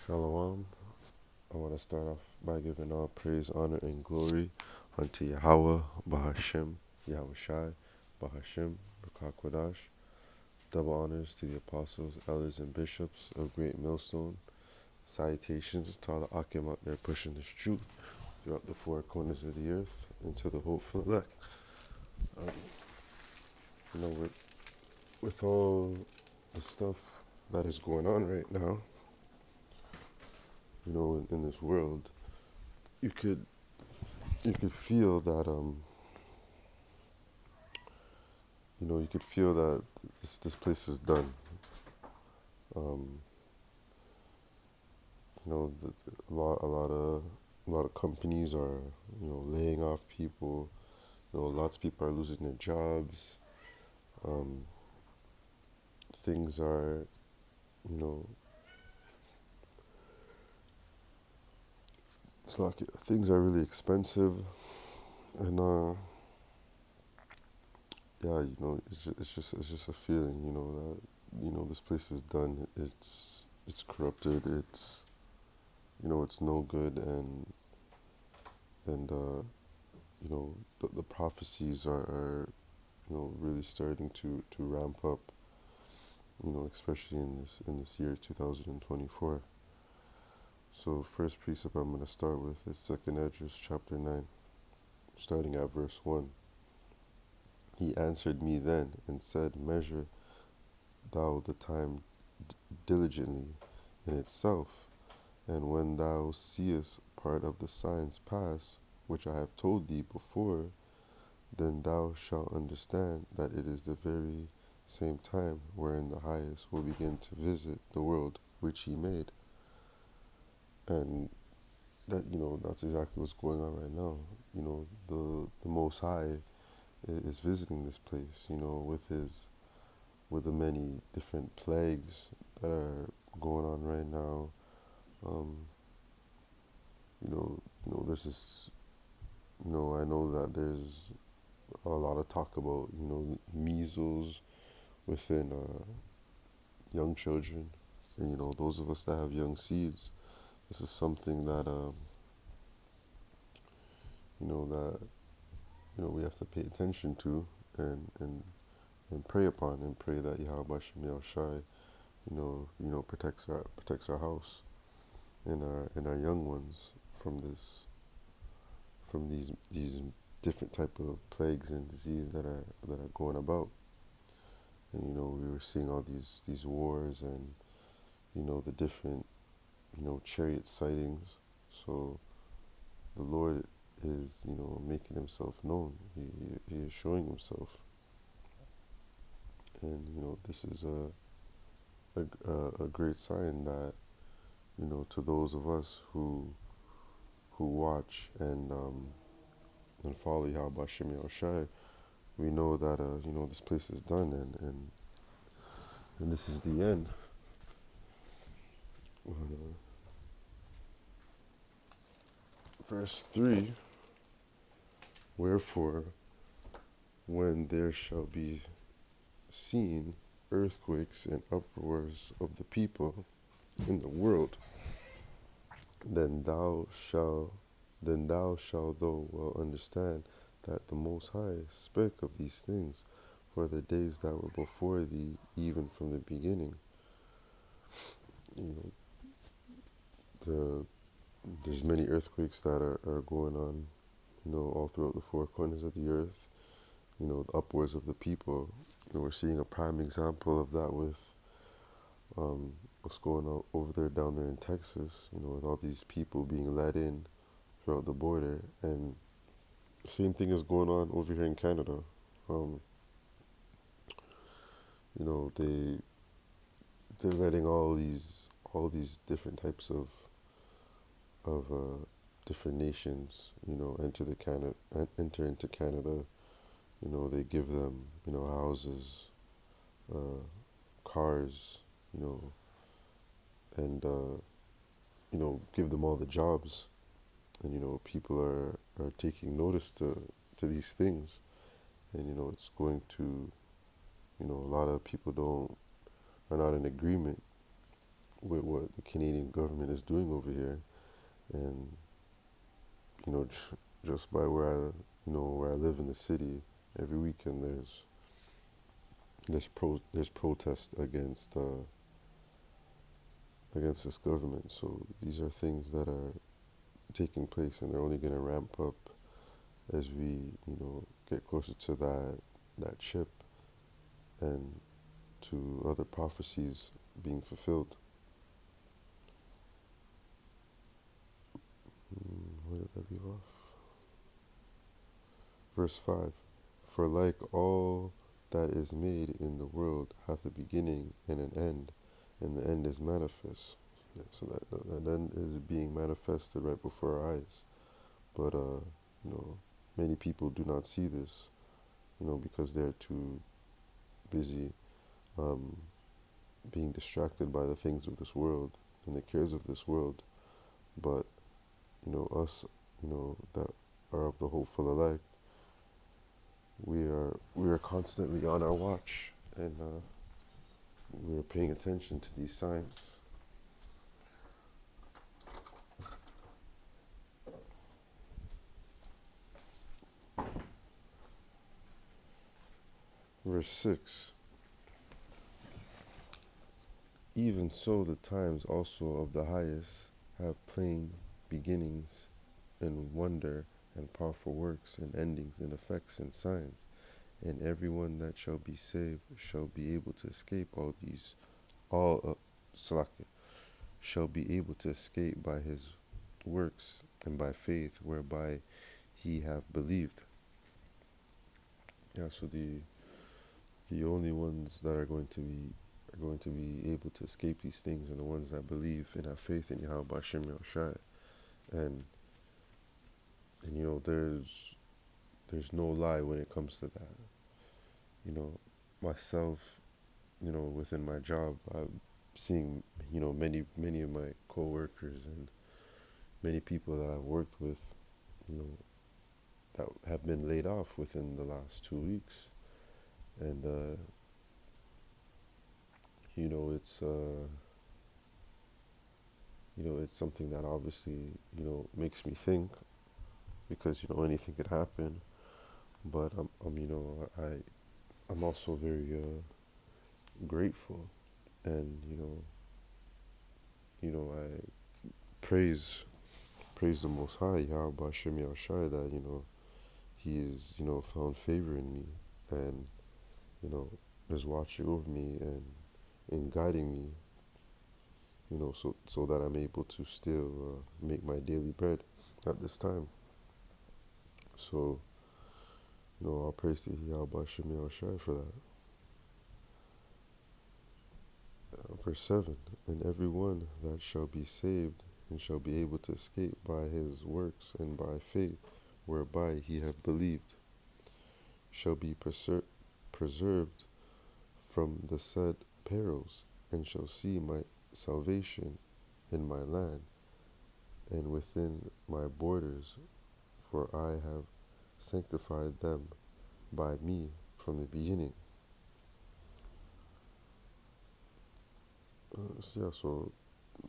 Shalom. I want to start off by giving all praise, honor, and glory unto Yahweh, Bahashem, Yahweh Shai, Bahashem, Bakakwadash. Double honors to the apostles, elders, and bishops of Great Millstone. Salutations to all the Akim out there pushing this truth throughout the four corners of the earth into the hopeful elect. Um, with all the stuff that is going on right now, in this world, you could feel that you could feel that this place is done. Um, a lot of companies are laying off people. Lots of people are losing their jobs. Um, things are you know it's like things are really expensive, and yeah, it's just a feeling, that this place is done. It's corrupted. It's no good, and the prophecies are really starting to ramp up, especially in this year 2024. So first precept I'm going to start with is 2nd Esdras chapter 9, starting at verse 1. He answered me then and said, Measure thou the time diligently in itself, and when thou seest part of the signs pass, which I have told thee before, then thou shalt understand that it is the very same time wherein the highest will begin to visit the world which he made. And that's exactly what's going on right now. The Most High is visiting this place, with the many different plagues that are going on right now. Um, there's this, I know that there's a lot of talk about, measles within young children. And, those of us that have young seeds, this is something that, that, we have to pay attention to and pray upon, and pray that Yahweh Shem Yahushai, protects our house and our young ones from these different type of plagues and disease that are going about. And we were seeing all these wars and the different chariot sightings. So the Lord is making himself known. He is showing himself, and this is a great sign that to those of us who watch and follow Yahweh Shem Yahushai, we know that this place is done, and this is the end. Verse 3, wherefore, when there shall be seen earthquakes and uproars of the people in the world, then thou shalt thou well understand that the Most High spake of these things for the days that were before thee, even from the beginning. There's many earthquakes that are going on, all throughout the four corners of the earth. The upwards of the people. We're seeing a prime example of that with what's going on over there, down there in Texas. With all these people being let in throughout the border, and the same thing is going on over here in Canada. Um, they're letting all these different types of different nations, enter into Canada. They give them, houses, cars, and give them all the jobs. And people are taking notice to these things, and it's going to, a lot of people are not in agreement with what the Canadian government is doing over here, and just by where I live in the city, every weekend there's protest against this government. So these are things that are taking place, and they're only going to ramp up as we get closer to that chip and to other prophecies being fulfilled. Where did I leave off? Verse 5. For like all that is made in the world hath a beginning and an end, and the end is manifest. Yeah, so that end is being manifested right before our eyes. But many people do not see this, because they're too busy um, being distracted by the things of this world and the cares of this world. But us, that are of the hopeful elect, we are constantly on our watch, and we are paying attention to these signs. Verse 6. Even so the times also of the highest have plain beginnings and wonder and powerful works and endings and effects and signs, and everyone that shall be saved shall be able to escape all Salakia, shall be able to escape by his works and by faith whereby he have believed. Yeah, so the only ones that are going to be able to escape these things are the ones that believe and have faith in Yahweh Bashem Yahushai. And there's no lie when it comes to that. Myself, within my job, I'm seeing, many of my coworkers and many people that I've worked with, that have been laid off within the last 2 weeks. And, it's something that obviously, makes me think, because, anything could happen. But I'm also very grateful, and I praise the Most High, Yahweh Bashem Yahushai, that He is found favor in me, and is watching over me and in guiding me, so that I'm able to still make my daily bread at this time. So all praise to Yahweh Bashem Yahushai for that. Verse 7, and every one that shall be saved and shall be able to escape by his works and by faith whereby he hath believed shall be preserved from the said perils, and shall see my salvation in my land and within my borders, for I have sanctified them by me from the beginning. So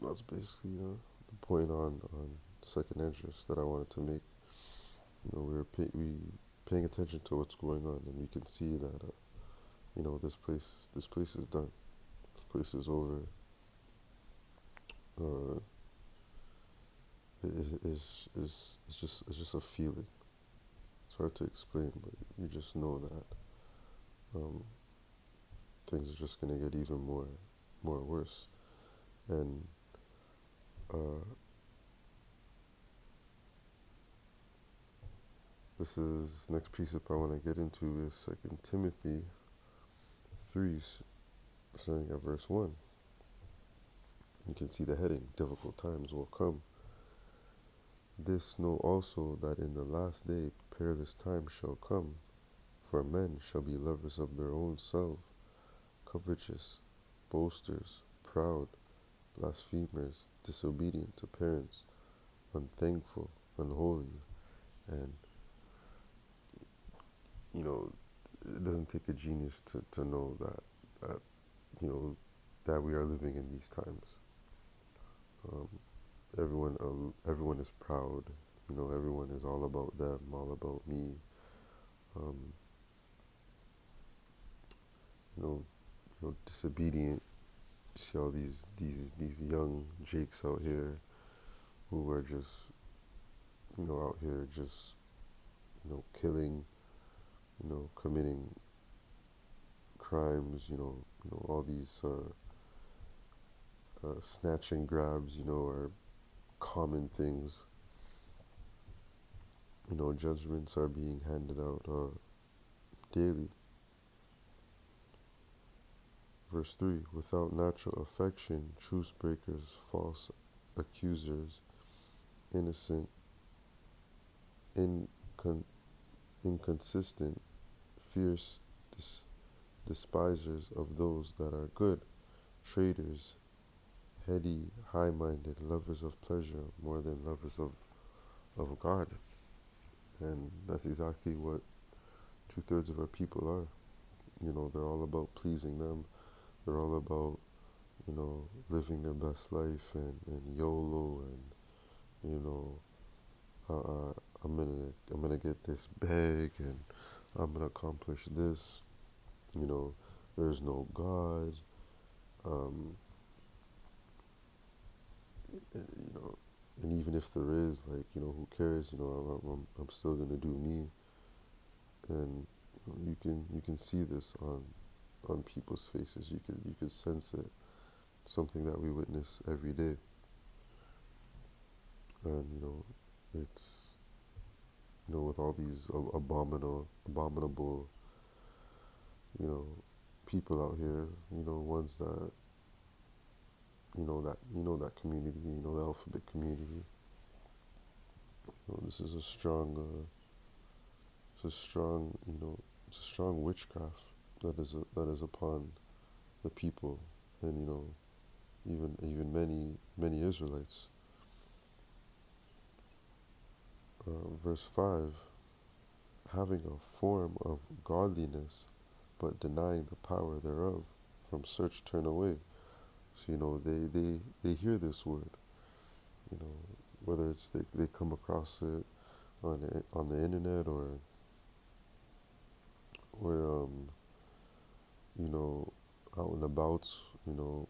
that's basically the point on second interest that I wanted to make. We paying attention to what's going on, and we can see that this place is done. This place is over. It's just a feeling. It's hard to explain, but you just know that things are just gonna get even more worse. And this is next precept I want to get into is 2 Timothy 3, starting at verse 1. You can see the heading, difficult times will come. This know also that in the last day perilous times shall come, for men shall be lovers of their own self, covetous, boasters, proud, blasphemers, disobedient to parents, unthankful, unholy. And it doesn't take a genius to know that that we are living in these times. Um, everyone is proud. Everyone is all about them, all about me. Um, you know, disobedient. You see all these young Jakes out here who are just out here just killing, committing crimes. All these snatch and grabs. Are common things. Judgments are being handed out daily. Verse 3, without natural affection, truce breakers, false accusers, innocent, incon- inconsistent, fierce despisers of those that are good, traitors, heady, high-minded, lovers of pleasure more than lovers of God. And that's exactly what two-thirds of our people are. They're all about pleasing them. They're all about, living their best life and YOLO and, uh, uh, I'm gonna get this bag and I'm gonna accomplish this. You know, there's no God. Um, you know, and even if there is, like, who cares? I'm still gonna do me. And you can see this on people's faces. You could sense it. Something that we witness every day. And it's with all these abominable you know people out here. Ones that that community. The alphabet community. This is a strong. It's a strong. It's a strong witchcraft that is upon the people, and even many Israelites. Verse 5, having a form of godliness, but denying the power thereof, from search turn away. So they hear this word, you know, whether it's they come across it on the internet or you know out and about,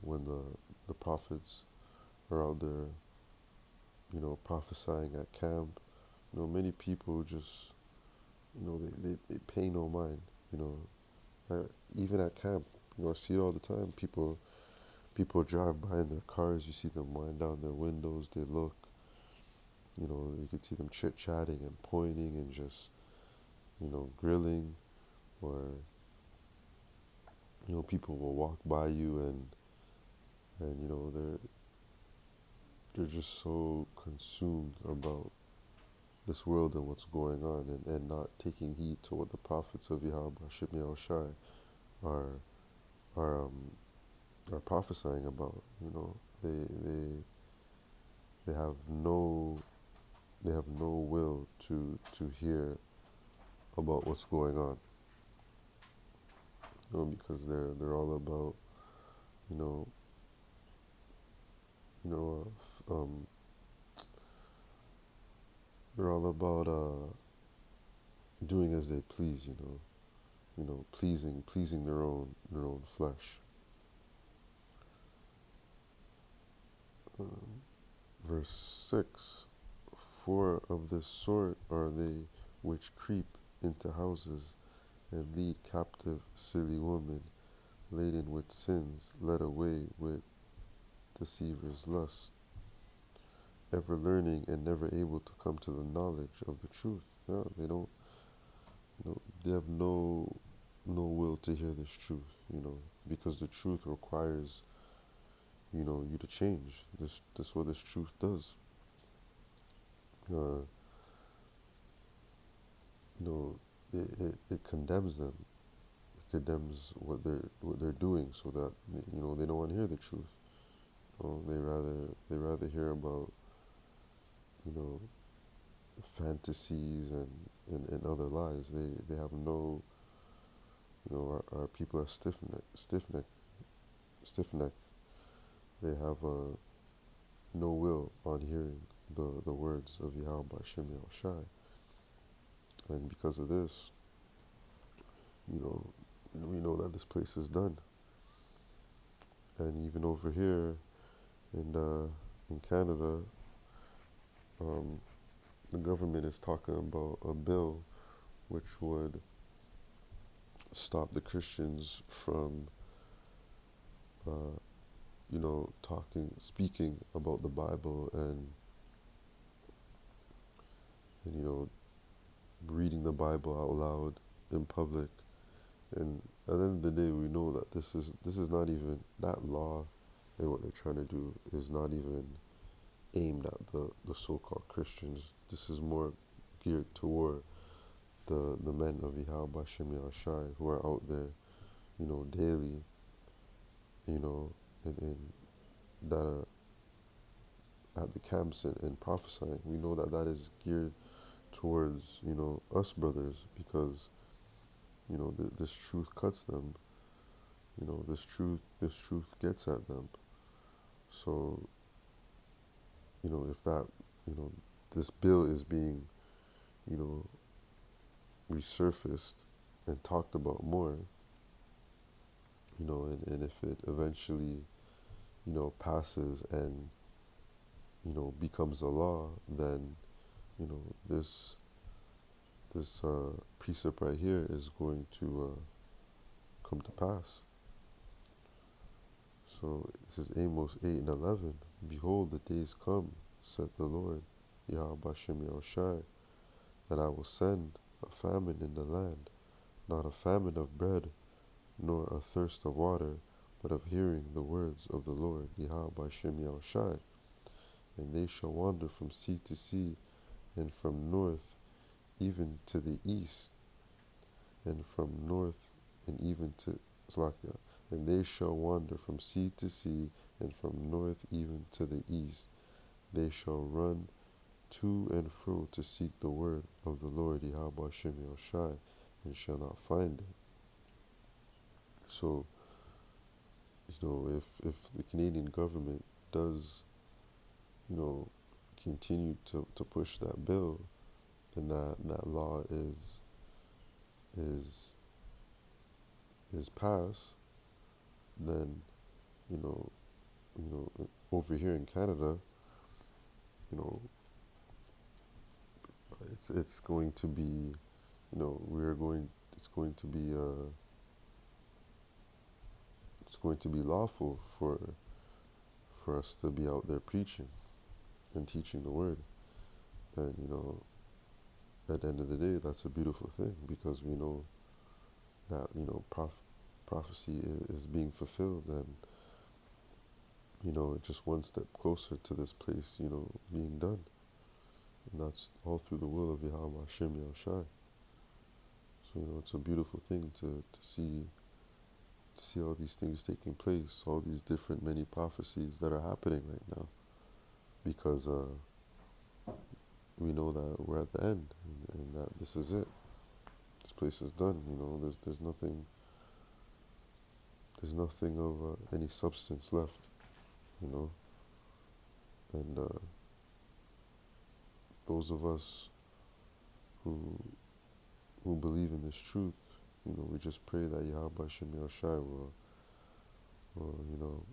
when the prophets are out there, prophesying at camp. Many people just they pay no mind. You know, even at camp, I see it all the time. People drive by in their cars. You see them wind down their windows. They look. You can see them chit chatting and pointing and just grilling, or people will walk by you and they're just so consumed about this world and what's going on, and not taking heed to what the prophets of Yahweh Shemi Shai are are um, are prophesying about. They they they have no will to hear about what's going on. Because they're all about you know you know they're all about doing as they please. Pleasing their own flesh. Um, Verse 6, for of this sort are they which creep into houses and lead captive silly women, laden with sins, led away with deceivers' lusts, ever learning and never able to come to the knowledge of the truth. No, they don't. They have no will to hear this truth. Because the truth requires you to change. This what this truth does. Uh, you know, it condemns them. It condemns what they're doing, so that they don't want to hear the truth. They rather hear about you know fantasies and other lies. They have no. Our people are stiff neck. They have no will on hearing the words of Yahweh Hashem Yahushai. And because of this, you know, we know that this place is done. And even over here in Canada, the government is talking about a bill which would stop the Christians from, speaking about the Bible and reading the Bible out loud in public. And at the end of the day, we know that this is not even, that law and what they're trying to do is not even aimed at the so-called Christians. This is more geared toward the men of Yahweh Hashem Yahushai who are out there, daily, and that are at the camps and prophesying. We know that that is geared towards, us brothers, because, this truth cuts them. This truth gets at them. So, if that, this bill is being, resurfaced and talked about more, and if it eventually, passes and, becomes a law, then, this precept right here is going to come to pass. So this is Amos 8 and 11. Behold, the days come, said the Lord, Yahweh Hashem Yahushai, that I will send a famine in the land, not a famine of bread, nor a thirst of water, but of hearing the words of the Lord, Yahweh Hashem Yahushai. And they shall wander from sea to sea, and from north even to the east, and from north and even to Slakia. And they shall wander from sea to sea, and from north even to the east. They shall run to and fro to seek the word of the Lord Yahweh Hashem Yahushai, and shall not find it. So, if the Canadian government does, continue to push that bill, and that law is passed, then, over here in Canada, it's going to be, it's going to be lawful for us to be out there preaching and teaching the word. And, at the end of the day, that's a beautiful thing, because we know that, prophecy is being fulfilled, and, just one step closer to this place, being done. And that's all through the will of Yahweh Hashem Yahushai. So, it's a beautiful thing to see all these things taking place, all these different many prophecies that are happening right now, because we know that we're at the end, and that this is it. This place is done. There's nothing of any substance left. And those of us who believe in this truth, we just pray that Yahweh Hashem Yahushai will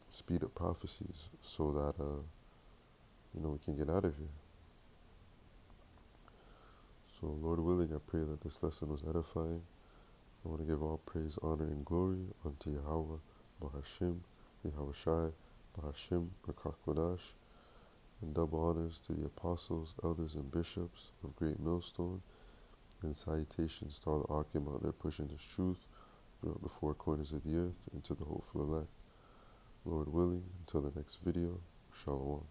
speed up prophecies, so that we can get out of here. So, Lord willing, I pray that this lesson was edifying. I want to give all praise, honor, and glory unto Yahweh Bahashim, Yahushai, Bahashim, Rakakodash, and double honors to the apostles, elders, and bishops of Great Millstone, and salutations to all the Akim out there pushing this truth throughout the four corners of the earth and to the hopeful elect. Lord willing, until the next video, Shalom.